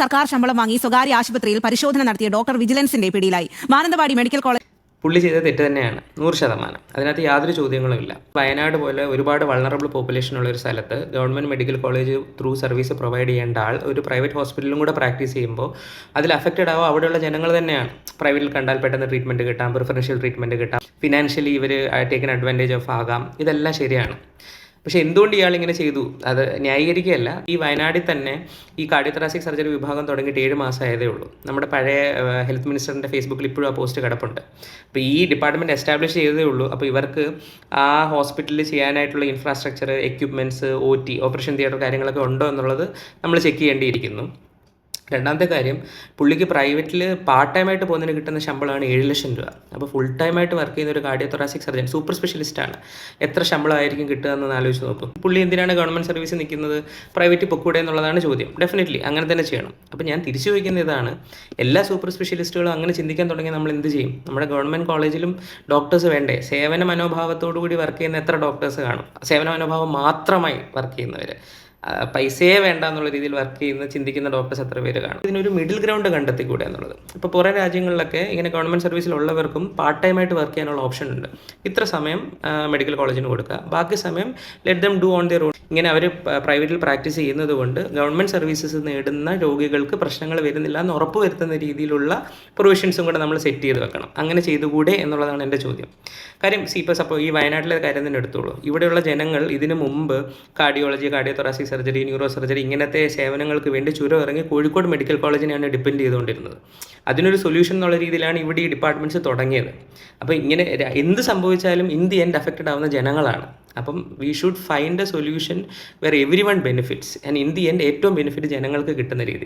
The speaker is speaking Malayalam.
സർക്കാർ ശമ്പളം വാങ്ങി സ്വകാര്യ ആശുപത്രിയിൽ പരിശോധന നടത്തിയ ഡോക്ടർ വിജിലൻസിന്റെ പിടിയിലായി. മാനന്തവാടി മെഡിക്കൽ കോളേജ് പുള്ളി ചെയ്ത തെറ്റ് തന്നെയാണ് 100%. അതിനകത്ത് യാതൊരു ചോദ്യങ്ങളും ഇല്ല. വയനാട് പോലെ ഒരുപാട് വൾണറബിൾ പോപ്പുലേഷൻ ഉള്ള ഒരു സ്ഥലത്ത് government medical college through service provide ചെയ്യേണ്ട ആൾ ഒരു പ്രൈവറ്റ് ഹോസ്പിറ്റലും കൂടെ പ്രാക്ടീസ് ചെയ്യുമ്പോൾ അതിൽ അഫക്റ്റഡ് ആവുക അവിടെയുള്ള ജനങ്ങൾ തന്നെയാണ്. പ്രൈവറ്റിൽ കണ്ടാൽ പെട്ടെന്ന് ട്രീറ്റ്മെൻറ്റ് കിട്ടാം, പ്രിഫറൻഷ്യൽ ട്രീറ്റ്മെൻറ്റ് കിട്ടാം, ഫിനാൻഷ്യലി ഇവർ ടേക്കൻ അഡ്വാൻറ്റേജ് ഓഫ് ആകാം. ഇതെല്ലാം ശരിയാണ്. പക്ഷേ എന്തുകൊണ്ട് ഇയാൾ ഇങ്ങനെ ചെയ്തു അത് ന്യായീകരിക്കുകയല്ല. ഈ വയനാട്ടിൽ തന്നെ ഈ കാർഡിയോതൊറാസിക് സർജറി വിഭാഗം തുടങ്ങിയിട്ട് 7 മാസമായതേ ഉള്ളൂ. നമ്മുടെ പഴയ ഹെൽത്ത് മിനിസ്റ്ററിൻ്റെ ഫേസ്ബുക്കിൽ ഇപ്പോഴും ആ പോസ്റ്റ് കിടപ്പുണ്ട്. അപ്പോൾ ഈ ഡിപ്പാർട്ട്മെൻറ്റ് എസ്റ്റാബ്ലിഷ് ചെയ്തതേ ഉള്ളൂ. അപ്പോൾ ഇവർക്ക് ആ ഹോസ്പിറ്റലിൽ ചെയ്യാനായിട്ടുള്ള ഇൻഫ്രാസ്ട്രക്ചർ, എക്യുപ്മെൻറ്റ്സ്, ഓപ്പറേഷൻ തിയേറ്റർ കാര്യങ്ങളൊക്കെ ഉണ്ടോ എന്നുള്ളത് നമ്മൾ ചെക്ക് ചെയ്യേണ്ടിയിരിക്കുന്നു. രണ്ടാമത്തെ കാര്യം, പുള്ളിക്ക് പ്രൈവറ്റിൽ പാർട്ട് ടൈമായിട്ട് പോകുന്നതിന് കിട്ടുന്ന ശമ്പളമാണ് 7 ലക്ഷം രൂപ. അപ്പോൾ ഫുൾ ടൈമായിട്ട് വർക്ക് ചെയ്യുന്ന ഒരു കാർഡിയോതൊറാസിക് സർജൻ, സൂപ്പർ സ്പെഷ്യലിസ്റ്റാണ്, എത്ര ശമ്പളമായിരിക്കും കിട്ടുക എന്ന് ആലോചിച്ച് നോക്കും. പുള്ളി എന്തിനാണ് ഗവൺമെൻറ് സർവീസിൽ നിൽക്കുന്നത്? പ്രൈവറ്റിൽ പൊക്കൂടെ എന്നുള്ളതാണ് ചോദ്യം. ഡെഫിനറ്റ്ലി അങ്ങനെ തന്നെ ചെയ്യണം. അപ്പോൾ ഞാൻ തിരിച്ചു ചോദിക്കുന്ന ഇതാണ്, എല്ലാ സൂപ്പർ സ്പെഷ്യലിസ്റ്റുകളും അങ്ങനെ ചിന്തിക്കാൻ തുടങ്ങിയാൽ നമ്മൾ എന്ത് ചെയ്യും? നമ്മുടെ ഗവൺമെൻറ് കോളേജിലും ഡോക്ടേഴ്സ് വേണ്ടേ? സേവന മനോഭാവത്തോടു കൂടി വർക്ക് ചെയ്യുന്ന എത്ര ഡോക്ടേഴ്സ് കാണും? സേവന മനോഭാവം മാത്രമായി വർക്ക് ചെയ്യുന്നവർ, പൈസയെ വേണ്ട എന്നുള്ള രീതിയിൽ വർക്ക് ചെയ്യുന്ന ചിന്തിക്കുന്ന ഡോക്ടേഴ്സ് എത്ര പേര് കാണും? ഇതിനൊരു മിഡിൽ ഗ്രൗണ്ട് കണ്ടെത്തിക്കൂടെ എന്നുള്ളത്. ഇപ്പോൾ പുറം രാജ്യങ്ങളിലൊക്കെ ഇങ്ങനെ ഗവൺമെൻറ് സർവീസിലുള്ളവർക്കും പാർട്ട് ടൈമായിട്ട് വർക്ക് ചെയ്യാനുള്ള ഓപ്ഷൻ ഉണ്ട്. ഇത്ര സമയം മെഡിക്കൽ കോളേജിന് കൊടുക്കുക, ബാക്കി സമയം let them do on their own. ഇങ്ങനെ അവർ പ്രൈവറ്റിൽ പ്രാക്ടീസ് ചെയ്യുന്നത് കൊണ്ട് ഗവൺമെൻറ് സർവീസസ് നേടുന്ന രോഗികൾക്ക് പ്രശ്നങ്ങൾ വരുന്നില്ല എന്ന് ഉറപ്പ് വരുത്തുന്ന രീതിയിലുള്ള പ്രൊവിഷൻസും കൂടെ നമ്മൾ സെറ്റ് ചെയ്ത് വെക്കണം. അങ്ങനെ ചെയ്തുകൂടെ എന്നുള്ളതാണ് എൻ്റെ ചോദ്യം. കാര്യം ഇപ്പോൾ ഈ വയനാട്ടിലെ കാര്യം തന്നെ എടുത്തോളൂ. ഇവിടെയുള്ള ജനങ്ങൾ ഇതിനു മുമ്പ് cardiology, cardiothoracic surgery, neuro surgery ഇങ്ങനത്തെ സേവനങ്ങൾക്ക് വേണ്ടി ചുരം ഇറങ്ങി കോഴിക്കോട് മെഡിക്കൽ കോളേജിനെയാണ് ഡിപ്പെൻഡ് ചെയ്തുകൊണ്ടിരുന്നത്. അതിനൊരു സൊല്യൂഷൻ എന്നുള്ള രീതിയിലാണ് ഇവിടെ ഈ ഡിപ്പാർട്ട്മെൻറ്റ്സ് തുടങ്ങിയത്. അപ്പോൾ ഇങ്ങനെ എന്ത് സംഭവിച്ചാലും ഇൻ ദി എൻഡ് അഫക്റ്റഡ് ആവുന്ന ജനങ്ങളാണ്. അപ്പം we should find a solution where every one benefits and in the end ഏറ്റവും ബെനിഫിറ്റ് ജനങ്ങൾക്ക് കിട്ടുന്ന രീതിയിൽ.